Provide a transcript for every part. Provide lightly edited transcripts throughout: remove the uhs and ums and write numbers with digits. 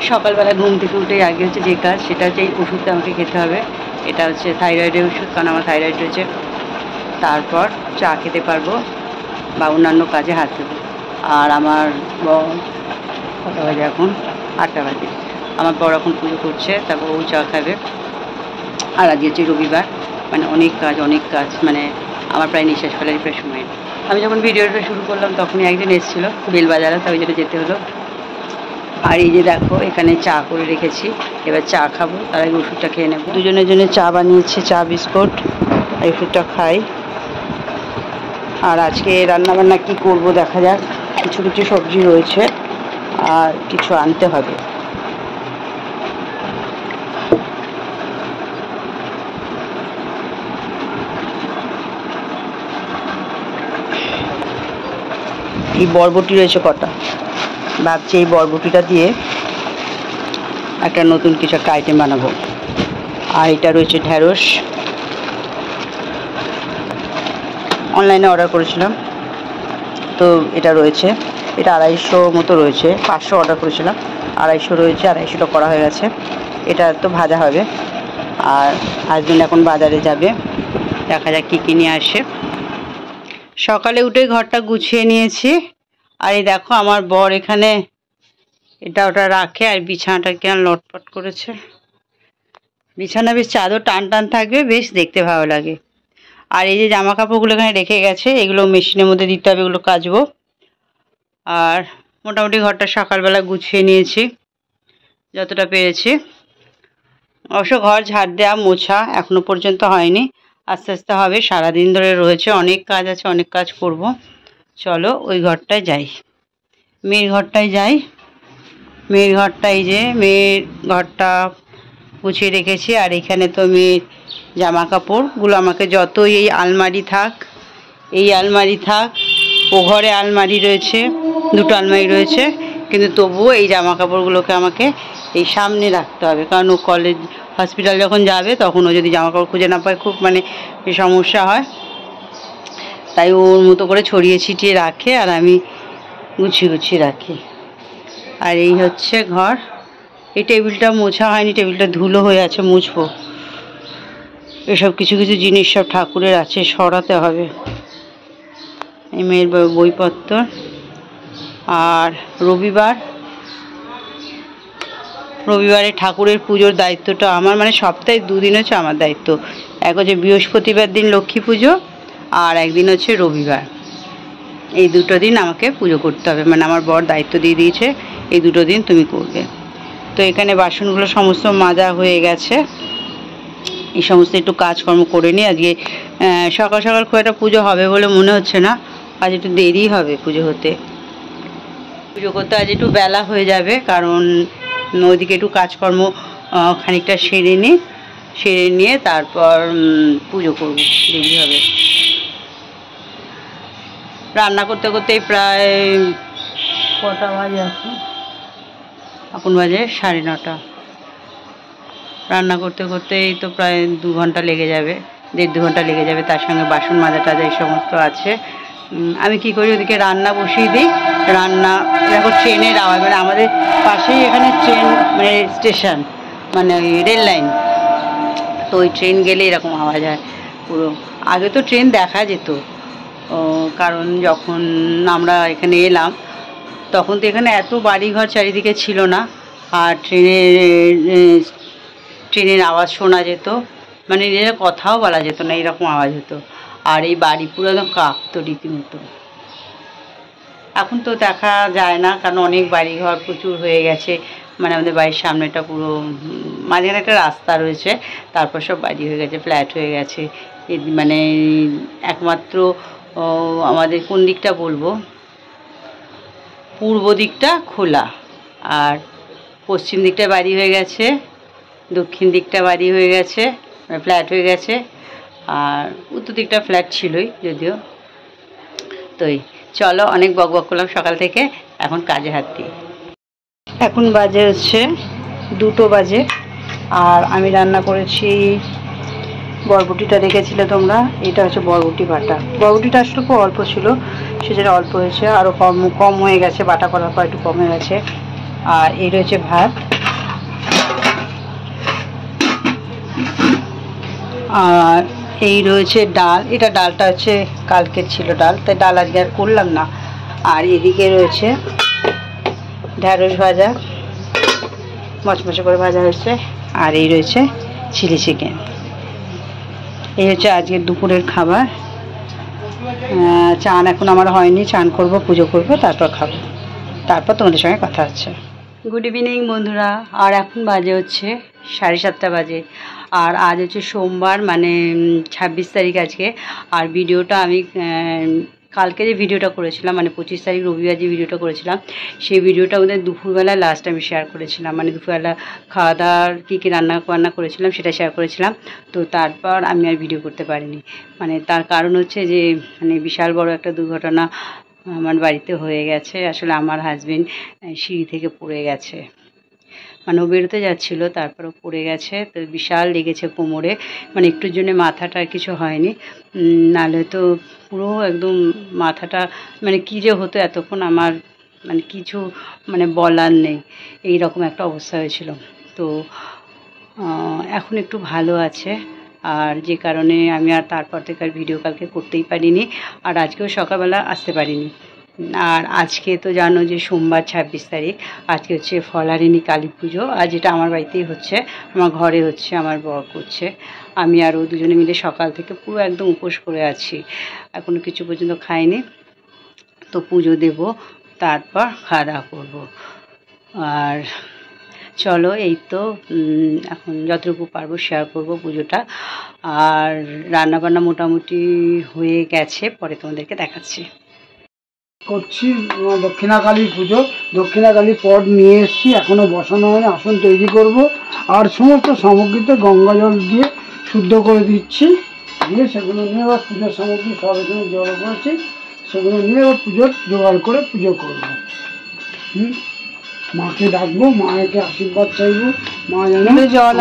সকালবেলা ঘুম থেকে উঠে আগে হচ্ছে যে কাজ সেটা হচ্ছে এই ওষুধটা আমাকে খেতে হবে। এটা হচ্ছে থাইরয়েডের ওষুধ, কারণ আমার থাইরয়েড রয়েছে। তারপর চা খেতে পারবো বা অন্যান্য কাজে হাত দেবো। আর আমার কটা বাজে এখন? 8টা বাজে। আমার বড় এখন পুজো করছে, তারপর ও চা খাবে। আর আজকে হচ্ছে রবিবার, মানে অনেক কাজ, মানে আমার প্রায় নিঃশ্বাস ফেলার প্রায় সময়। আমি যখন ভিডিওটা শুরু করলাম তখনই একজন এসেছিলো বেলবাজারে, তাই জন্য যেতে হলো। আর এই যে দেখো এখানে চা করে রেখেছি, এবার চা খাবো, তার আগে ওষুধটা খেয়ে নেবো। দুজনের জন্য চা বানিয়েছি, চা বিস্কুট, এই ওষুধটা খাই। আর আজকে রান্নাবান্না কি করব দেখা যাক। কিছু কিছু সবজি রয়েছে আর কিছু আনতে হবে। এই বরবটি রয়েছে কটা, ভাবছি এই বরবটিটা দিয়ে একটা নতুন কিছু একটা আইটেম বানাবো। আর এটা রয়েছে ঢ্যাঁড়স, অনলাইনে অর্ডার করেছিলাম, তো এটা রয়েছে, এটা 250 মতো রয়েছে। 500 অর্ডার করেছিলাম, 250 রয়েছে, 250টা করা হয়ে গেছে। এটা তো ভাজা হবে। আর হাজবেন্ড এখন বাজারে যাবে, দেখা যাক কী কী নিয়ে আসে। সকালে উঠে ঘরটা গুছিয়ে নিয়েছি। আর এই দেখো আমার বর এখানে এটা ওটা রাখে, আর বিছানাটা কেন লটপট করেছে। বিছানা বেশ চাদর টান টান থাকবে, বেশ দেখতে ভালো লাগে। আর এই যে জামা কাপড়গুলো এখানে রেখে গেছে, এগুলো মেশিনের মধ্যে দিতে হবে, এগুলো কাচবো। আর মোটামুটি ঘরটা সকালবেলা গুছিয়ে নিয়েছি যতটা পেরেছি। অবশ্য ঘর ঝাড় দেওয়া মোছা এখনো পর্যন্ত হয়নি, আস্তে আস্তে হবে। সারাদিন ধরে রয়েছে, অনেক কাজ আছে, অনেক কাজ করব। চলো ওই ঘরটায় যাই, মেয়ের ঘরটায় যাই। মেয়ের ঘরটা, এই যে মেয়ের ঘরটা গুছিয়ে রেখেছি। আর এখানে তো মেয়ের জামা কাপড়গুলো আমাকে যতই এই আলমারি থাক, এই আলমারি থাক, ও ঘরে আলমারি রয়েছে, 2টো আলমারি রয়েছে, কিন্তু তবুও এই জামা কাপড়গুলোকে আমাকে এই সামনে রাখতে হবে। কারণ ও কলেজ হসপিটাল যখন যাবে তখন ও যদি জামা কাপড় খুঁজে না পায়, খুব মানে সমস্যা হয়। তাই ওর মতো করে ছড়িয়ে ছিটিয়ে রাখে, আর আমি গুছিয়ে রাখি। আর এই হচ্ছে ঘর। এই টেবিলটা মোছা হয়নি, টেবিলটা ধুলো হয়ে আছে, মুছবো। এসব কিছু কিছু জিনিস সব ঠাকুরের আছে, সরাতে হবে। এই মেয়ের বইপত্র। আর রবিবারে ঠাকুরের পুজোর দায়িত্বটা আমার, মানে সপ্তাহে 2 দিন হচ্ছে আমার দায়িত্ব। এক হচ্ছে বৃহস্পতিবার দিন লক্ষ্মী পুজো, আর একদিন হচ্ছে রবিবার। এই 2টো দিন আমাকে পুজো করতে হবে, মানে আমার বর দায়িত্ব দিয়ে দিয়েছে এই 2টো দিন তুমি করবে। তো এখানে বাসনগুলো সমস্ত মাজা হয়ে গেছে, এই সমস্ত একটু কাজকর্ম করে নিই। আজকে সকাল সকাল খুব একটা পুজো হবে বলে মনে হচ্ছে না, আজ একটু দেরি হবে পুজো হতে। পুজো করতে আজ একটু বেলা হয়ে যাবে, কারণ ওইদিকে একটু কাজকর্ম খানিকটা সেরে নিয়ে তারপর পুজো করব, দেরি হবে। রান্না করতে করতেই প্রায় কটা বাজে, এখন বাজে 9:30। রান্না করতে করতেই তো প্রায় 2 ঘন্টা লেগে যাবে, 1.5-2 ঘন্টা লেগে যাবে। তার সঙ্গে বাসন মাজা টাজা এই সমস্ত আছে। আমি কি করি, ওদিকে রান্না বসিয়ে দিই। রান্না দেখো ট্রেনের আওয়াজ, মানে আমাদের পাশেই এখানে ট্রেন, মানে স্টেশন, মানে রেল লাইন। তো ওই ট্রেন গেলে এরকম আওয়াজ হয় পুরো। আগে তো ট্রেন দেখা যেত, কারণ যখন আমরা এখানে এলাম তখন তো এখানে এত বাড়িঘর চারিদিকে ছিল না, আর ট্রেনের আওয়াজ শোনা যেত, মানে নিজের কথাও বলা যেত না, এরকম আওয়াজ হতো। আর এই বাড়ি পুরো একদম কাঁপতো রীতিমতো। এখন তো দেখা যায় না, কারণ অনেক বাড়িঘর প্রচুর হয়ে গেছে। মানে আমাদের বাড়ির সামনেটা পুরো, মাঝখানে একটা রাস্তা রয়েছে, তারপর সব বাড়ি হয়ে গেছে, ফ্ল্যাট হয়ে গেছে। মানে একমাত্র আমাদের কোন দিকটা বলবো, পূর্ব দিকটা খোলা, আর পশ্চিম দিকটা বাড়ি হয়ে গেছে, দক্ষিণ দিকটা বাড়ি হয়ে গেছে, ফ্ল্যাট হয়ে গেছে। আর উত্তর দিকটা ফ্ল্যাট ছিলই যদিও। তো চলো, অনেক বকবক করলাম সকাল থেকে, এখন কাজে হাত দিই। এখন বাজে হচ্ছে 2টো বাজে, আর আমি রান্না করেছি বরবটিটা দেখেছিলে তোমরা, এটা হচ্ছে বরবটি বাটা। বরবটিটা আসলে খুব অল্প ছিল, সেজন্য অল্প হয়েছে, আরও কম হয়ে গেছে, বাটা করার পর একটু কম হয়ে গেছে। আর এই রয়েছে ভাত, আর এই রয়েছে ডাল। এটা ডালটা হচ্ছে কালকের ছিল ডাল, তাই ডাল আজকে আর করলাম না। আর এদিকে রয়েছে ঢ্যাঁড়স ভাজা, মচমচে করে ভাজা হয়েছে। আর এই রয়েছে চিলি চিকেন। এই হচ্ছে আজকের দুপুরের খাবার। চান এখন আমার হয়নি, চান করব, পুজো করব, তারপর খাবো, তারপর তোমাদের সঙ্গে কথা হচ্ছে। গুড ইভিনিং বন্ধুরা। আর এখন বাজে হচ্ছে 7:30 বাজে। আর আজ হচ্ছে সোমবার, মানে 26 তারিখ আজকে। আর ভিডিওটা আমি কালকে যে ভিডিওটা করেছিলাম, মানে 25 তারিখ রবিবার যে ভিডিওটা করেছিলাম, সেই ভিডিওটা আমাদের দুপুরবেলা লাস্ট আমি শেয়ার করেছিলাম। মানে দুপুরবেলা খাওয়া দাওয়ার কী কী রান্না করেছিলাম সেটা শেয়ার করেছিলাম। তো তারপর আমি আর ভিডিও করতে পারিনি। মানে তার কারণ হচ্ছে যে মানে বিশাল বড় একটা দুর্ঘটনা আমার বাড়িতে হয়ে গেছে। আসলে আমার হাজবেন্ড সিঁড়ি থেকে পড়ে গেছে, মানে ও বেরোতে যাচ্ছিলো, তারপরও পড়ে গেছে। তো বিশাল লেগেছে কোমরে, মানে একটুর জন্য মাথাটা কিছু হয়নি, নাহলে তো পুরো একদম মাথাটা, মানে কী যে হতো এতক্ষণ আমার মানে কিছু মানে বলার নেই, এই রকম একটা অবস্থা হয়েছিল। তো এখন একটু ভালো আছে। আর যে কারণে আমি আর তারপর থেকে আর ভিডিও কালকে করতেই পারিনি, আর আজকেও সকালবেলা আসতে পারিনি। আর আজকে তো জানো যে সোমবার 26 তারিখ, আজকে হচ্ছে ফলহারিণী কালী পুজো। আর যেটা আমার বাড়িতেই হচ্ছে, আমার ঘরে হচ্ছে, আমার বর করছে। আমি আর ও দুজনে মিলে সকাল থেকে পুরো একদম উপোস করে আছি, এখনও কিছু পর্যন্ত খাইনি। তো পুজো দেব, তারপর খাওয়া দাওয়া করবো। আর চলো, এই তো এখন যতটুকু পারবো শেয়ার করব পুজোটা। আর রান্নাবান্না মোটামুটি হয়ে গেছে, পরে তোমাদেরকে দেখাচ্ছি। করছি দক্ষিণাকালী পুজো। দক্ষিণাকালী পট নিয়ে এসেছি, এখনো বসানো হয়নি, আসন তৈরি করব। আর সমস্ত সামগ্রীতে গঙ্গা জল দিয়ে শুদ্ধ করে দিচ্ছি, দিয়ে সেগুলো নিয়ে এবার পুজোর সামগ্রী সব এখানে জড়ো করেছি, সেগুলো নিয়ে এবার পুজোর জোগাড় করে পুজো করবো। মাকে ডাকবো, মাকে আশীর্বাদ চাইবো, মা যেন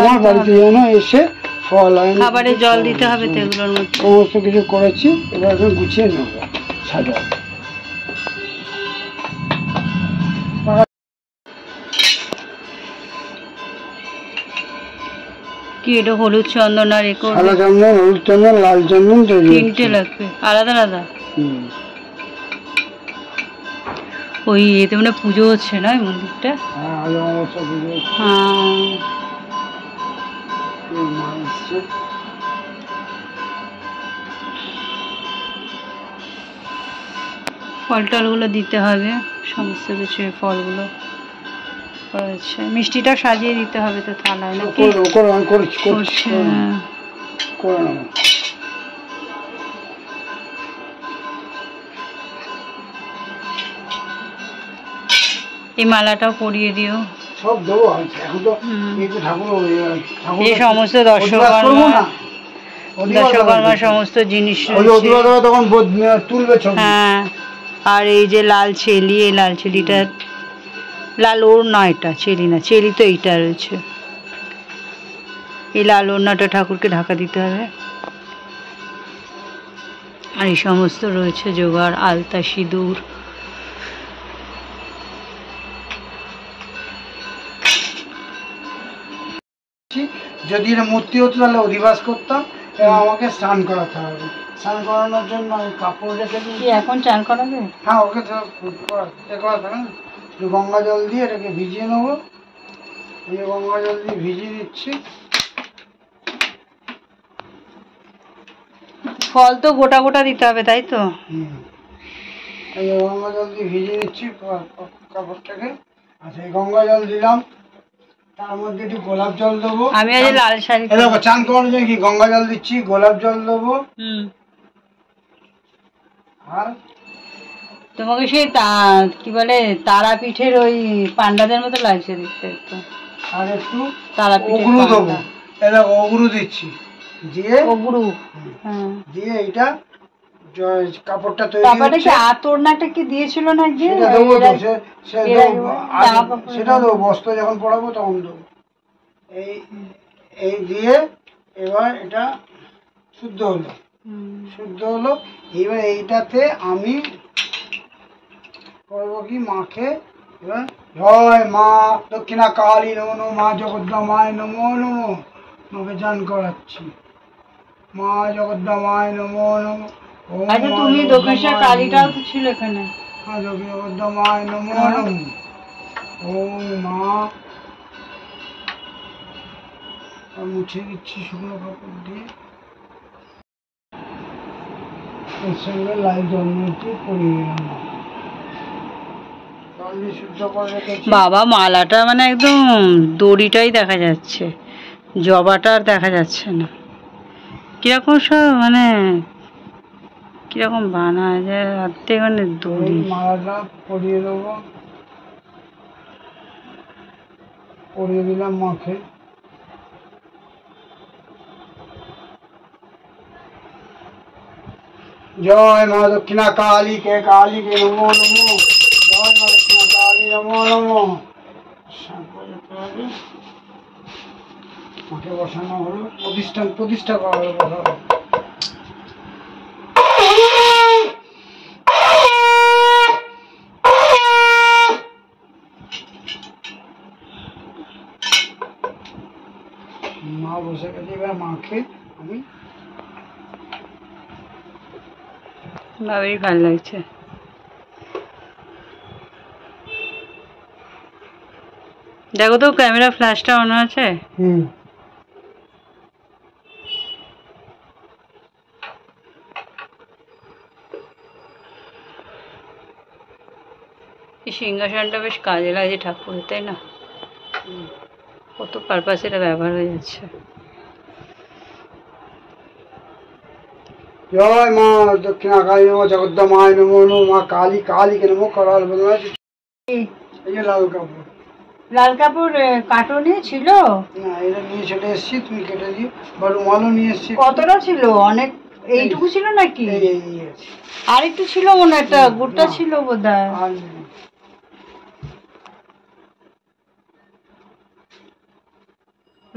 আমার বাড়িতে যেন এসে ফল খাবারে জল দিতে হবে তো এগুলোর মধ্যে সমস্ত কিছু করেছি। এবার এখন গুছিয়ে নেবো, সাজাবো। কি এটা হলুদ চন্দন আর সাদা চন্দন, হলুদ চন্দন, লাল চন্দন, তিনটে লাগবে আলাদা আলাদা। ওই এতে মানে পুজো হচ্ছে না ওই মন্দিরটা? ফল টলগুলো দিতে হবে, সমস্ত কিছু ফলগুলো করেছে। মিষ্টিটা সাজিয়ে দিতে হবে তো থালায় নাকি? করছে। এই মালাটাও পরিয়ে দিও। সব দেবো এখন তো। এই সমস্ত দর্শকর্মা সমস্ত জিনিস তখন তুলবে। হ্যাঁ, আর এই যে লাল চেলি, এই লাল চেলিটা লাল ওর না, এটা চেলি না, চেলি তো এইটা রয়েছে। এই লাল ওড়নাটা ঠাকুরকে ঢাকা দিতে হবে। আর এই সমস্ত রয়েছে জোগাড়, আলতা, সিঁদুর। যদি এটা মূর্তি হতো তাহলে অধিবাস করতাম, এবং আমাকে স্নান করাতে হবে। স্নান করানোর জন্য আমি কাপড় রেখে দিই। এখন চান করাবে? হ্যাঁ, ওকে তো করাতে হবে না। গঙ্গা জল দিয়ে এটাকে ভিজিয়ে নেবো। এই গঙ্গা জল দিয়ে ভিজিয়ে দিচ্ছি। ফল তো গোটা গোটা দিতে হবে, তাই তো? এই গঙ্গা জল দিয়ে ভিজিয়ে দিচ্ছি কাপড়টাকে। আচ্ছা, এই গঙ্গা জল দিলাম, তার মধ্যে একটু গোলাপ জল দেবো। আমি আজ লাল শাড়ি দেখো, চান করানোর জন্য কি গঙ্গা জল দিচ্ছি, গোলাপ জল দেবো। আর তোমাকে সেই কি বলে তারাপীঠের ওই পান্ডাদের মতো লাগছে দেখতে একটু। আর একটু তারাপীঠের অগুরু দেবো। এই দেখো, অগুরু দিচ্ছি, দিয়ে অগুরু দিয়ে এইটা কাপড়টা তৈরি তারপরে কি আতরনাটা কি দিয়েছিল না? যে সেটা দেবো, বস্ত্র যখন পরাবো তখন দেবো। এই দিয়ে এবার এটা শুদ্ধ হলো, শুদ্ধ হলো। এবার এইটাতে আমি করবো কি, মাকে এবার জয় মা দক্ষিণা কালী নমো নমো, মা জগদ্ধামায় নমো নমো। মাকে চান করাচ্ছি। মা জগদ্ধামায় নমো নমো। ওম আচ্ছা মা তুমি জগদ্ধামায় দক্ষিণেশ্বর নমো। কালীটাও তো ছিল এখানে। মা জগদ্ধামায় নমো নমো। ওম মা। আর মুছে দিচ্ছি শুকনো কাপড় দিয়ে। এর সঙ্গে লাল জন্মটি পরিয়ে দিলাম। জল দিয়ে শুদ্ধ করে রেখেছি। বাবা মালাটা মানে একদম দড়িটাই দেখা যাচ্ছে, জবাটা আর দেখা যাচ্ছে না। কিরকম সব মানে কিরকম বানায় যে অর্ধেক মানে এই দড়ি। মালাটা পরিয়ে দেবো। পরিয়ে দিলাম মাকে। জয় মা দক্ষিণা কালীকে কালীকে নমো নমো। জয় মা দক্ষিণা কালী নমো নমো। মাকে বসানো হলো, প্রতিষ্ঠা করা হলো। বসানো মা বসে গেছে। এবার মাকে আমি ভাবেই ভালো লাগছে। দেখো তো ক্যামেরা ফ্ল্যাশটা অন আছে। এই সিংহাসনটা বেশ কাজে লাগছে ঠাকুরের, তাই না? কত পারপাসে এটা ব্যবহার হয়ে যাচ্ছে। জয় মা দক্ষিণা কালী নমো জগদ্ধামায় নমো নমো। মা কালী কালীকে নমো করাল বদলা। এই যে লাল কাপড়। লাল কাপড় কাটনে ছিল না, এটা নিয়ে চলে এসছি, তুমি কেটে দিও। বা রুমালও নিয়ে এসছি। কতটা ছিল? অনেক এইটুকু ছিল নাকি? এই আছে। আর একটু ছিল মনে হয়, একটা গুড়টা না। ছিল বোধহয়। আর নেই।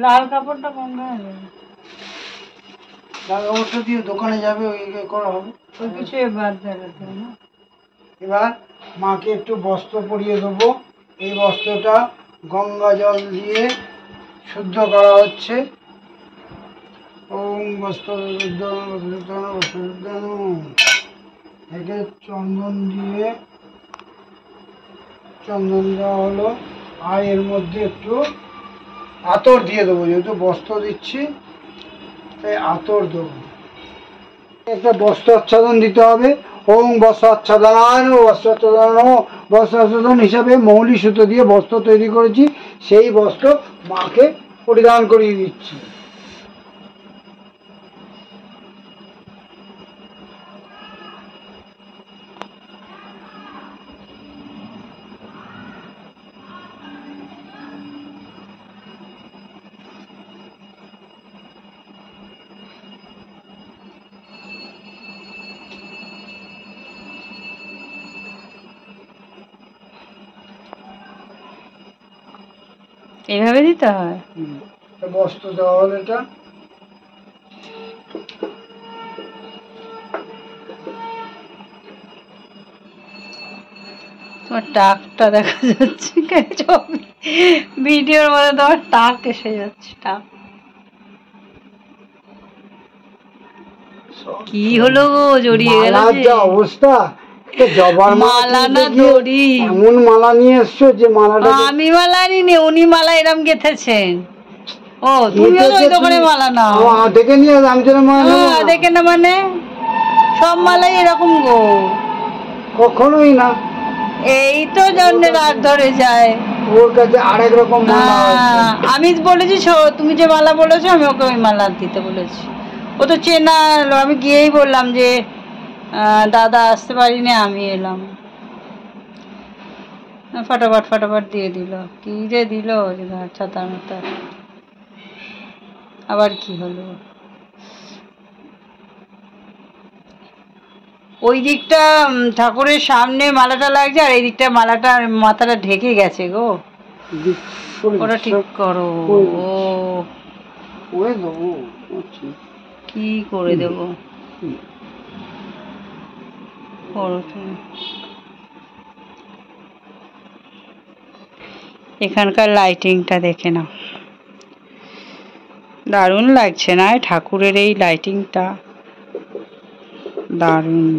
লাল কাপড়টা কম হয়ে যাবে। লাল কাপড়টা দিয়ে দোকানে যাবে, ওই করা হবে। ওই কিছু বাদ দেখাতে না। এবার মাকে একটু বস্ত্র পরিয়ে দেবো। এই বস্ত্রটা গঙ্গা জল দিয়ে শুদ্ধ করা হচ্ছে। ওম বস্ত্র একে চন্দন দেওয়া হলো। আর এর মধ্যে একটু আতর দিয়ে দেবো, যেহেতু বস্ত্র দিচ্ছি তাই আতর দেবো। একটা বস্ত্র আচ্ছাদন দিতে হবে। ওম বস্ত্র আচ্ছাদন বস্ত্র আচ্ছাদন হিসাবে মৌলি সুতো দিয়ে বস্ত্র তৈরি করেছি, সেই বস্ত্র মাকে পরিধান করিয়ে দিচ্ছি। এইভাবে দিতে হয়। বস্ত্র দেওয়া হলো। এটা তোমার টাকটা দেখা যাচ্ছে, ভিডিওর মধ্যে তোমার টাক এসে যাচ্ছে। টাক কি হলো গো? জড়িয়ে গেল মালার যে যা অবস্থা। জবার মালা না দড়ি? এমন মালা নিয়ে এসছো যে মালাটা আমি মালা আনিনি, উনি মালা এরম গেঁথেছেন। ও তুমিও তো ওই দোকানে মালা নাও। দেখে নিয়ে আমি যেন মালা দেখে না মানে সব মালাই এরকম গো। কখনোই না। এই তো জন্য রাগ ধরে যায়। ওর কাছে আরেক রকম মালা আছে। আমি বলেছি তুমি যে মালা বলেছো আমি ওকে ওই মালা দিতে বলেছি। ও তো চেনা, আমি গিয়েই বললাম যে দাদা আসতে পারিনি, আমি এলাম। ফটাফট দিয়ে দিল। কি যে দিল ছাতার মাথা। আবার কি হলো? ওই দিকটা ঠাকুরের সামনে মালাটা লাগছে, আর এই দিকটা মালাটা মাথাটা ঢেকে গেছে গো। ওটা ঠিক করো। কি করে দেবো? করো তুমি। এখানকার লাইটিংটা দেখে নাও, দারুণ লাগছে না ঠাকুরের এই লাইটিংটা, দারুণ।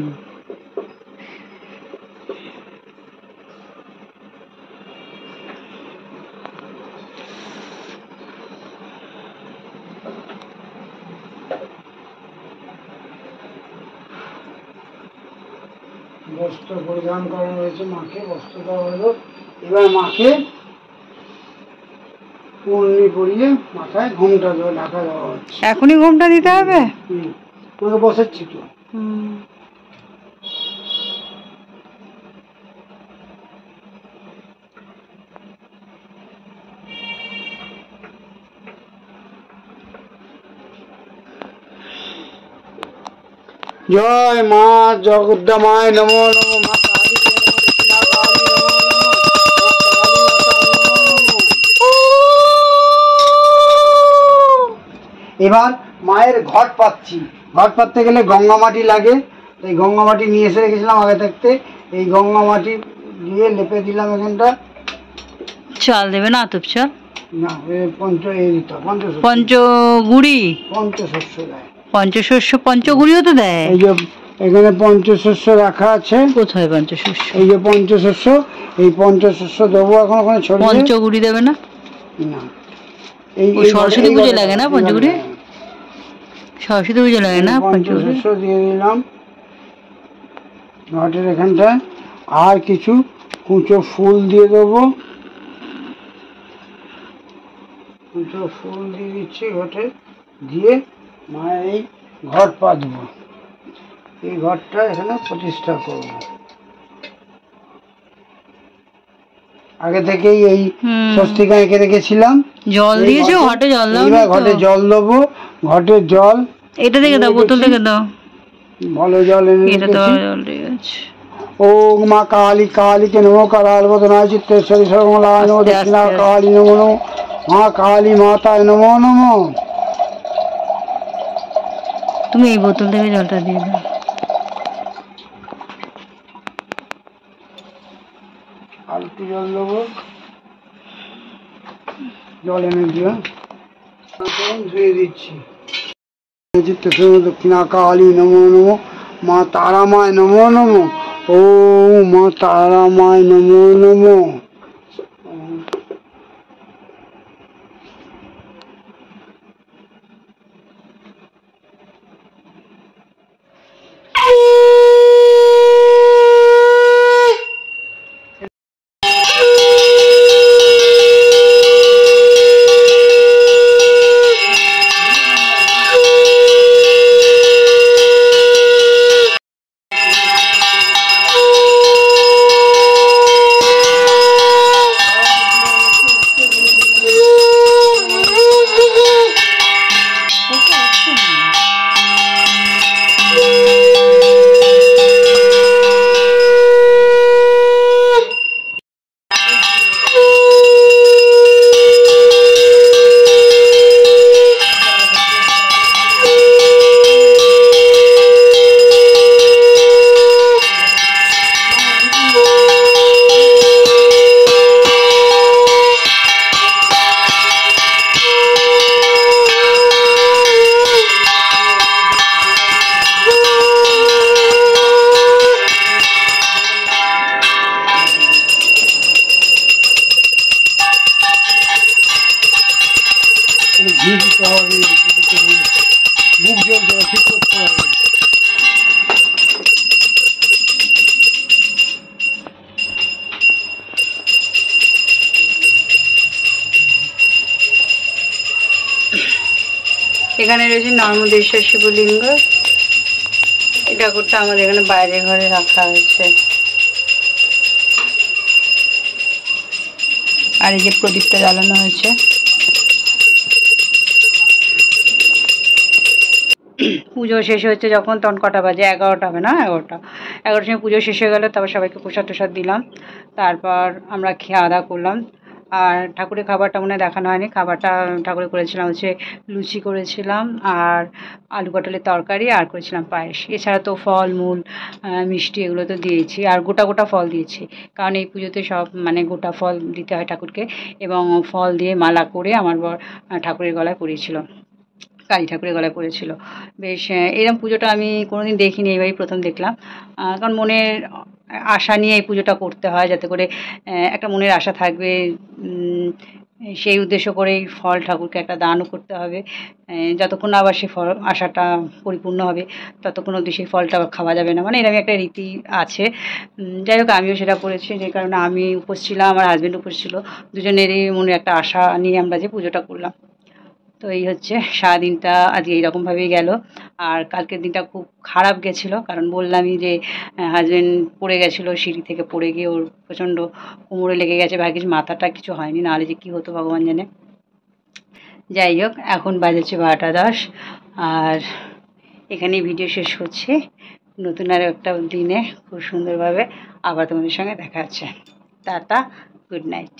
বস্ত্র পরিধান করানো হয়েছে মাকে, বস্ত্র দেওয়া হলো। এবার মাকে পূর্ণি পরিয়ে মাথায় ঘোমটা ঢাকা দেওয়া হচ্ছে। এখনই ঘোমটা দিতে হবে? তোমাকে বসাচ্ছি তো। জয় মা জগদ্দমায় নমো নমো, মা কালী নমো, দক্ষিণা কালী নমো নমো, মা কালী মাতা নমো নমো। এবার মায়ের ঘট পাচ্ছি। ঘট পাততে গেলে গঙ্গা মাটি লাগে, এই গঙ্গা মাটি নিয়ে এসে রেখেছিলাম আগে থাকতে। এই গঙ্গা মাটি দিয়ে লেপে দিলাম এখানটা। চাল দেবে না? আতপ চাল না, পঞ্চগুড়ি, পঞ্চশস্য দেয়। পঞ্চশস্য, পঞ্চগুড়িও তো দেয়। এই যে এখানে পঞ্চশস্য রাখা আছে। কোথায় পঞ্চশস্য? এই যে পঞ্চশস্য, এই পঞ্চশস্য দেবো এখন ওখানে ছড়িয়ে। পঞ্চগুড়ি দেবে না? না, এই সরস্বতী পুজো লাগে না পঞ্চগুড়ি? সরস্বতী পুজো লাগে না পঞ্চশস্য দিয়ে দিলাম ঘটের এখানটায়। আর কিছু কুচো ফুল দিয়ে দেবো, কুচো ফুল দিয়ে দিচ্ছি ঘটে। দিয়ে মায়ের এই ঘট পাতবো, এই ঘরটা এখানে প্রতিষ্ঠা করব। আগে থেকেই এই স্বস্তিকা এঁকে রেখেছিলাম। জল দিয়েছো ঘটে? জল দাও। এবার ঘটে জল দেবো। ঘটের জল এটা থেকে দাও, বোতল থেকে দাও। ভালো জল এনে এটা তো রেখেছি। জল ঠিক আছে। ওম মা কালী কালীকে নমো, কালাবদনায় চিত্তেশ্বরী সর্বমঙ্গলায় নমো, দক্ষিণা কালী নমো নমো, মা কালী মাতায় নমো নমো। তুমি এই বোতল থেকে জলটা দিয়ে দাও। আর একটু জল দেবো, জল এনে দিও। ধুয়ে দিচ্ছি। চিত্তেশ্বরী দক্ষিণা কালী নমো নমো, মা তারামায় নমো নমো। ও মা তারামায় নমো নমো। বুক জ্বলছে, ঠিক করতে হবে। এখানে রয়েছে নর্মদেশ্বর শিবলিঙ্গ। এই ঠাকুরটা আমাদের এখানে বাইরে ঘরে রাখা হয়েছে। আর এই যে প্রদীপটা জ্বালানো হয়েছে। পুজো শেষ হচ্ছে যখন, তখন কটা বাজে? 11টা হবে না? 11টার সময় পুজো শেষ হয়ে গেল। তারপর সবাইকে প্রসাদ টোসাদ দিলাম। তারপর আমরা খাওয়া দাওয়া করলাম। আর ঠাকুরের খাবারটা মনে হয় দেখানো হয়নি। খাবারটা ঠাকুরে করেছিলাম হচ্ছে লুচি করেছিলাম, আর আলু পটলের তরকারি, আর করেছিলাম পায়েস। এছাড়া তো ফল মূল মিষ্টি এগুলো তো দিয়েছি, আর গোটা গোটা ফল দিয়েছি, কারণ এই পুজোতে সব মানে গোটা ফল দিতে হয় ঠাকুরকে। এবং ফল দিয়ে মালা করে আমার বর ঠাকুরের গলায় পরিয়েছিল, কালী ঠাকুরের গলায় পড়েছিল। বেশ এরকম পুজোটা আমি কোনোদিন দেখিনি, এবারই প্রথম দেখলাম। কারণ মনের আশা নিয়ে এই পুজোটা করতে হয়, যাতে করে একটা মনের আশা থাকবে, সেই উদ্দেশ্য করেই ফল ঠাকুরকে একটা দানও করতে হবে। যতক্ষণ না আবার সেই ফল আশাটা পরিপূর্ণ হবে ততক্ষণ অবধি সেই ফলটা খাওয়া যাবে না, মানে এরকম একটা রীতি আছে। যাই হোক, আমিও সেটা করেছি, যে কারণে আমি উপোস ছিলাম, আমার হাজব্যান্ড উপোস ছিল, দুজনেরই মনে একটা আশা নিয়ে আমরা যে পুজোটা করলাম। তো এই হচ্ছে সারাদিনটা আজকে এইরকমভাবেই গেল। আর কালকের দিনটা খুব খারাপ গেছিলো, কারণ বললামই যে হাজব্যান্ড পড়ে গেছিলো, সিঁড়ি থেকে পড়ে গিয়ে ওর প্রচণ্ড কোমরে লেগে গেছে, ভাগ্যিস মাথাটা কিছু হয়নি, নাহলে যে কী হতো ভগবান জানে। যাই হোক, এখন বাজেছে 12:10, আর এখানেই ভিডিও শেষ করছি। নতুন আর একটা দিনে খুব সুন্দরভাবে আবার তোমাদের সঙ্গে দেখা হচ্ছে। Tata, good night.